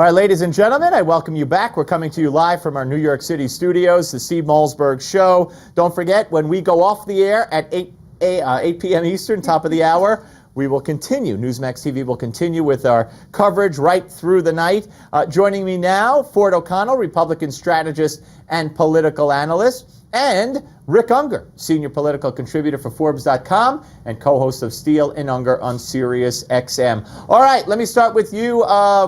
All right, ladies and gentlemen, I welcome you back. We're coming to you live from our New York City studios, the Steve Malzberg Show. Don't forget, when we go off the air at 8 p.m. Eastern, top of the hour, we will continue. Newsmax TV will continue with our coverage right through the night. Joining me now, Ford O'Connell, Republican strategist and political analyst, and Rick Ungar, senior political contributor for Forbes.com and co-host of Steele and Ungar on SiriusXM. All right, let me start with you,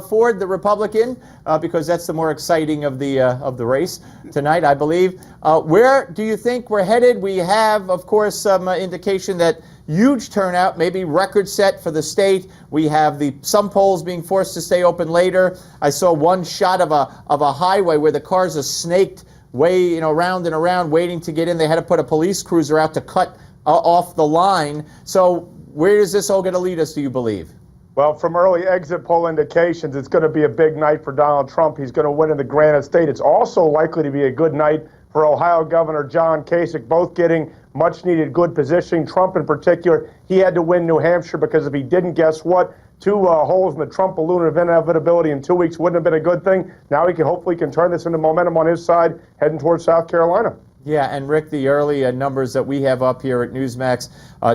Ford, the Republican, because that's the more exciting of the race tonight, I believe. Where do you think we're headed? We have, of course, some indication that huge turnout, maybe record set for the state. We have some polls being forced to stay open later. I saw one shot of a highway where the cars are snaked way, round and around, waiting to get in. They had to put a police cruiser out to cut off the line. So where is this all going to lead us, do you believe? Well, from early exit poll indications, it's going to be a big night for Donald Trump. He's going to win in the Granite State. It's also likely to be a good night for Ohio Governor John Kasich, both getting much-needed good positioning. Trump in particular, he had to win New Hampshire because if he didn't, guess what? Two holes in the Trump balloon of inevitability in 2 weeks wouldn't have been a good thing. Now he can hopefully turn this into momentum on his side, heading towards South Carolina. Yeah, and Rick, the early numbers that we have up here at Newsmax,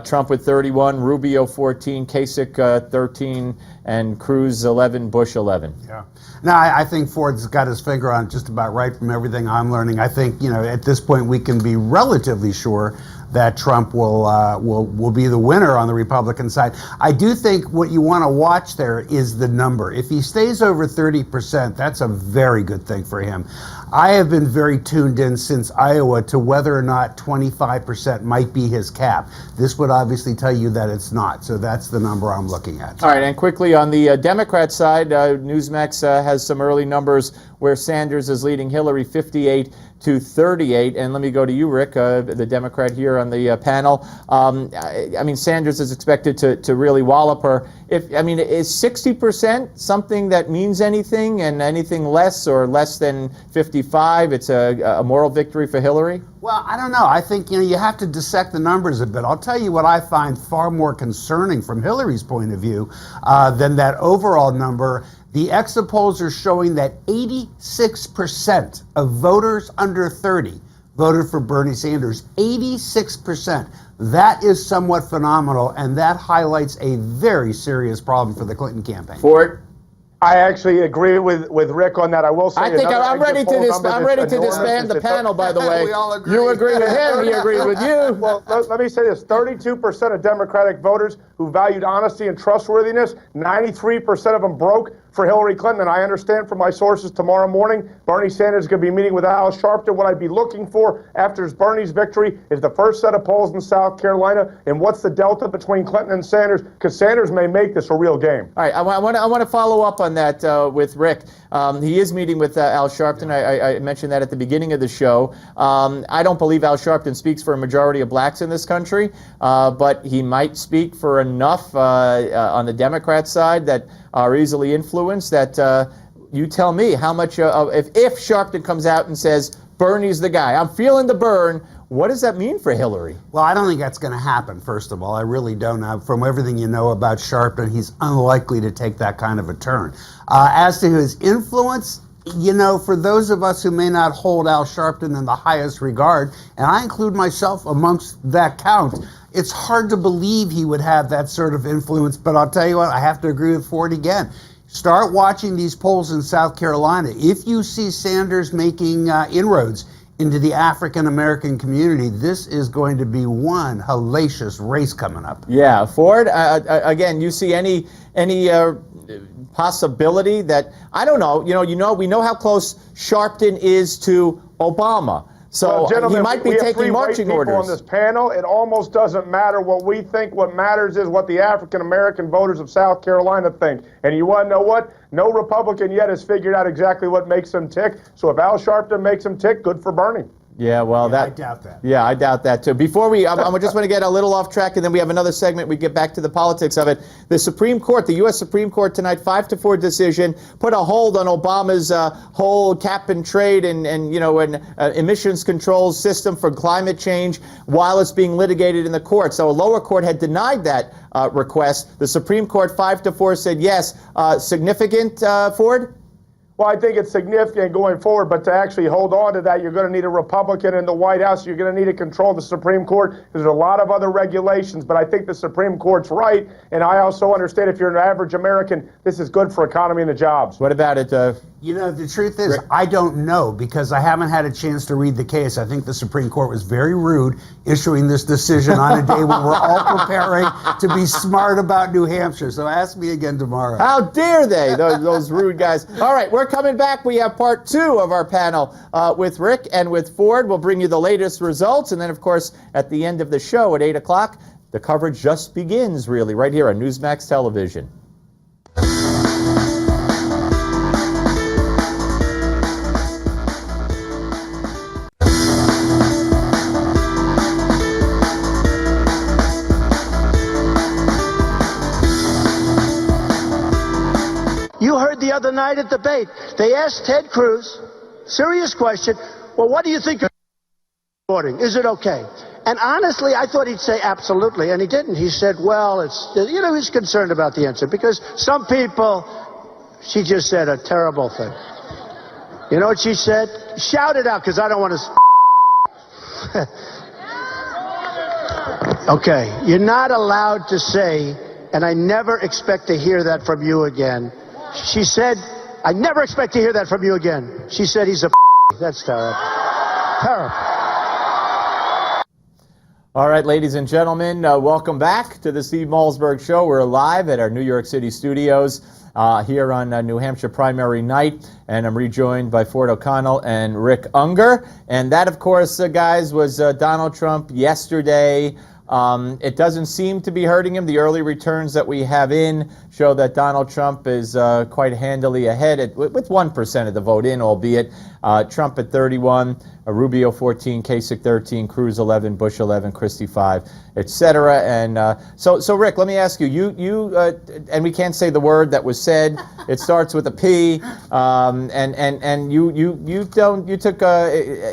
Trump with 31, Rubio 14, Kasich 13, and Cruz 11, Bush 11. Yeah. No, I think Ford's got his finger on it just about right from everything I'm learning. I think, at this point we can be relatively sure that Trump will be the winner on the Republican side. I do think what you want to watch there is the number. If he stays over 30%, that's a very good thing for him. I have been very tuned in since Iowa to whether or not 25% might be his cap. This would obviously tell you that it's not, so that's the number I'm looking at. All right, and quickly on the Democrat side, Newsmax has some early numbers where Sanders is leading Hillary 58-38. And let me go to you, Rick, the Democrat here on the panel. I mean, Sanders is expected to really wallop her. Is 60% something that means anything, and anything less or less than 55, it's a moral victory for Hillary? Well, I don't know. I think, you have to dissect the numbers a bit. I'll tell you what I find far more concerning from Hillary's point of view than that overall number. The exit polls are showing that 86% of voters under 30 voted for Bernie Sanders. 86%. That is somewhat phenomenal, and that highlights a very serious problem for the Clinton campaign. Ford? I actually agree with Rick on that. I will say I think I'm ready to disband the panel, by the way. We all agree. You agree with him, he agreed with you. Well, let me say this. 32% of Democratic voters who valued honesty and trustworthiness, 93% of them broke for Hillary Clinton. And I understand from my sources tomorrow morning, Bernie Sanders is going to be meeting with Al Sharpton. What I'd be looking for after Bernie's victory is the first set of polls in South Carolina, and what's the delta between Clinton and Sanders, because Sanders may make this a real game. All right, I want to follow up on that with Rick. He is meeting with Al Sharpton. I mentioned that at the beginning of the show. I don't believe Al Sharpton speaks for a majority of blacks in this country, but he might speak for enough on the Democrat side that are easily influenced that you tell me how much if Sharpton comes out and says Bernie's the guy, I'm feeling the burn, what does that mean for Hillary? Well, I don't think that's going to happen, first of all. I really don't. From everything you know about Sharpton, he's unlikely to take that kind of a turn. As to his influence, for those of us who may not hold Al Sharpton in the highest regard, and I include myself amongst that count, it's hard to believe he would have that sort of influence. But I'll tell you what, I have to agree with Ford again. Start watching these polls in South Carolina. If you see Sanders making inroads into the African-American community, this is going to be one hellacious race coming up. Yeah, Ford, again, you see any possibility that, I don't know, we know how close Sharpton is to Obama. So he might be taking marching orders. On this panel, it almost doesn't matter what we think. What matters is what the African-American voters of South Carolina think. And you want to know what? No Republican yet has figured out exactly what makes them tick. So if Al Sharpton makes them tick, good for Bernie. Yeah, well, I doubt that. Yeah, I doubt that too. Before I just want to get a little off track, and then we have another segment. We get back to the politics of it. The Supreme Court, the U.S. Supreme Court tonight, 5-4 decision, put a hold on Obama's whole cap and trade and emissions control system for climate change while it's being litigated in the court. So a lower court had denied that request. The Supreme Court, 5-4, said yes. Significant, Ford? Well, I think it's significant going forward, but to actually hold on to that, you're going to need a Republican in the White House. You're going to need to control the Supreme Court. There's a lot of other regulations, but I think the Supreme Court's right, and I also understand if you're an average American, this is good for economy and the jobs. What about it? You know, the truth is, I don't know because I haven't had a chance to read the case. I think the Supreme Court was very rude issuing this decision on a day when we're all preparing to be smart about New Hampshire. So ask me again tomorrow. How dare they, those rude guys. All right, we're coming back. We have part 2 of our panel with Rick and with Ford. We'll bring you the latest results. And then, of course, at the end of the show at 8 o'clock, the coverage just begins, really, right here on Newsmax Television. You heard the other night at debate, they asked Ted Cruz, serious question, well, what do you think of voting? Is it okay? And honestly, I thought he'd say absolutely, and he didn't. He said, well, it's, you know, he's concerned about the answer because some people, she just said a terrible thing. You know what she said? Shout it out because I don't want to. Okay, you're not allowed to say, and I never expect to hear that from you again. She said, I never expect to hear that from you again. She said he's a That's terrible. Terrible. All right, ladies and gentlemen, welcome back to the Steve Malzberg Show. We're live at our New York City studios here on New Hampshire primary night, and I'm rejoined by Ford O'Connell and Rick Ungar. And that, of course, guys, was Donald Trump yesterday. It doesn't seem to be hurting him. The early returns that we have in show that Donald Trump is quite handily ahead with 1% of the vote in, albeit Trump at 31, Rubio 14, Kasich 13, Cruz 11, Bush 11, Christie 5, etc. And so Rick, let me ask you, and we can't say the word that was said. It starts with a P, and you took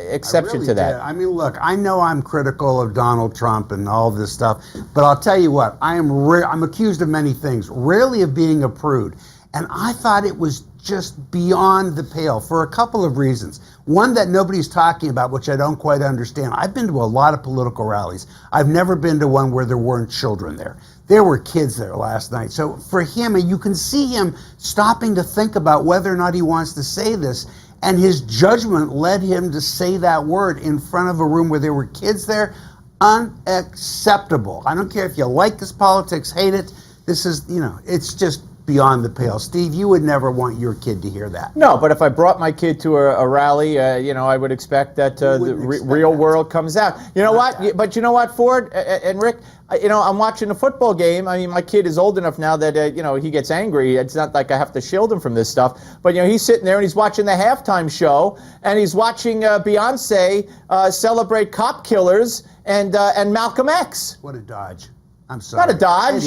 exception to that. I mean, look, I know I'm critical of Donald Trump and all this stuff, but I'll tell you what, I'm accused of many things, rarely of being a prude, and I thought it was just beyond the pale for a couple of reasons. One that nobody's talking about, which I don't quite understand. I've been to a lot of political rallies. I've never been to one where there weren't children there. There were kids there last night. So for him, and you can see him stopping to think about whether or not he wants to say this, and his judgment led him to say that word in front of a room where there were kids there. Unacceptable. I don't care if you like his politics, hate it. This is, it's just beyond the pale. Steve, you would never want your kid to hear that. No, but if I brought my kid to a rally, I would expect that the real world comes out. You know what? But you know what, Ford and Rick? I'm watching a football game. I mean, my kid is old enough now that, he gets angry. It's not like I have to shield him from this stuff. But, he's sitting there and he's watching the halftime show and he's watching Beyonce celebrate cop killers and Malcolm X. What a dodge. I'm sorry. Not a dodge.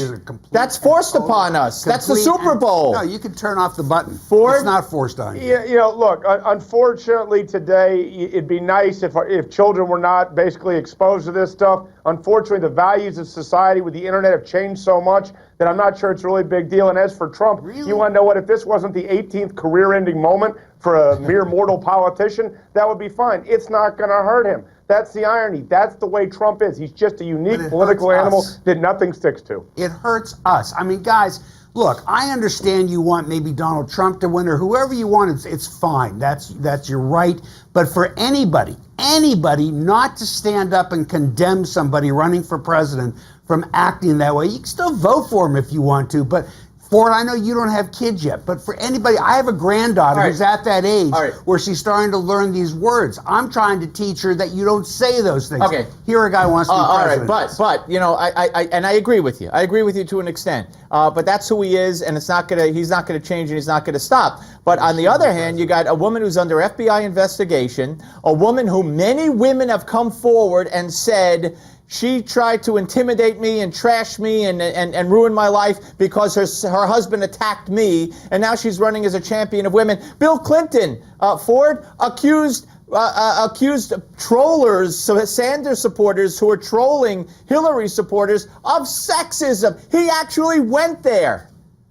That's forced upon us. That's the Super Bowl. No, you can turn off the button. Ford? It's not forced on you. Yeah, look, unfortunately today, it'd be nice if children were not basically exposed to this stuff. Unfortunately, the values of society with the internet have changed so much that I'm not sure it's a really big deal. And as for Trump, you want to know what? If this wasn't the 18th career-ending moment for a mere mortal politician, that would be fine. It's not going to hurt him. That's the irony. That's the way Trump is. He's just a unique political animal that nothing sticks to. It hurts us. I mean, guys, look, I understand you want maybe Donald Trump to win or whoever you want. It's fine. That's your right. But for anybody not to stand up and condemn somebody running for president from acting that way, you can still vote for him if you want to. But Ford, I know you don't have kids yet, but for anybody, I have a granddaughter who's at that age where she's starting to learn these words. I'm trying to teach her that you don't say those things. Okay. Here a guy wants to be president. All right, but I agree with you. I agree with you to an extent. But that's who he is, and he's not gonna change, and he's not gonna stop. But on the other hand, you got a woman who's under FBI investigation, a woman who many women have come forward and said she tried to intimidate me and trash me and ruin my life because her husband attacked me, and now she's running as a champion of women. Bill Clinton, Ford, accused trollers, Sanders supporters who are trolling Hillary supporters of sexism. He actually went there.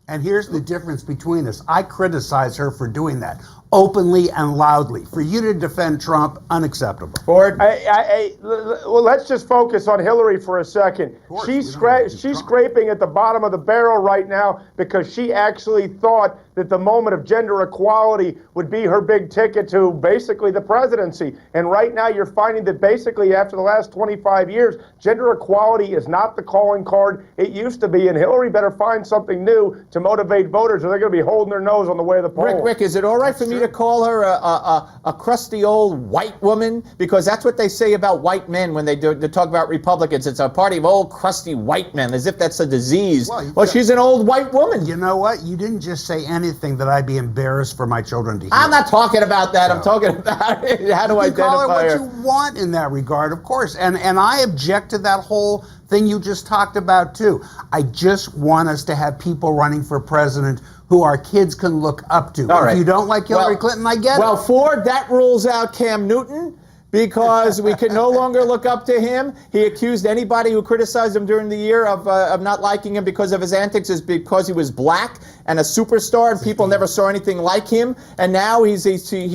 And here's the difference between us. I criticize her for doing that. openly and loudly. For you to defend Trump, unacceptable. Ford? Well, let's just focus on Hillary for a second. She's scraping at the bottom of the barrel right now because she actually thought that the moment of gender equality would be her big ticket to basically the presidency. And right now you're finding that basically after the last 25 years, gender equality is not the calling card it used to be. And Hillary better find something new to motivate voters or they're going to be holding their nose on the way of the polls. Rick, is it all right for me to call her a crusty old white woman? Because that's what they say about white men when they talk about Republicans. It's a party of old crusty white men, as if that's a disease. Well, she's an old white woman. You know what? You didn't just say anything that I'd be embarrassed for my children to hear. I'm not talking about that. I'm talking about how to identify call her what her. you want in that regard, of course. And I object to that whole thing you just talked about, too. I just want us to have people running for president who our kids can look up to. All right. If you don't like Hillary Clinton, I get it. Well, Ford, that rules out Cam Newton, because we can no longer look up to him. He accused anybody who criticized him during the year of not liking him because of his antics is because he was black and a superstar, and people never saw anything like him. And now he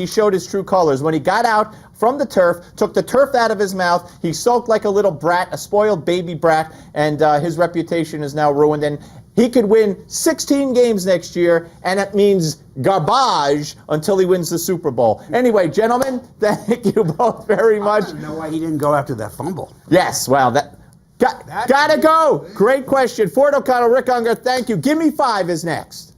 showed his true colors. When he got out from the turf, took the turf out of his mouth, he sulked like a little brat, a spoiled baby brat, and his reputation is now ruined. And he could win 16 games next year, and it means garbage until he wins the Super Bowl. Anyway, gentlemen, thank you both very much. I don't know why he didn't go after that fumble. Yes, well, gotta go. Great question. Ford, O'Connell, Rick Ungar, thank you. Give Me Five is next.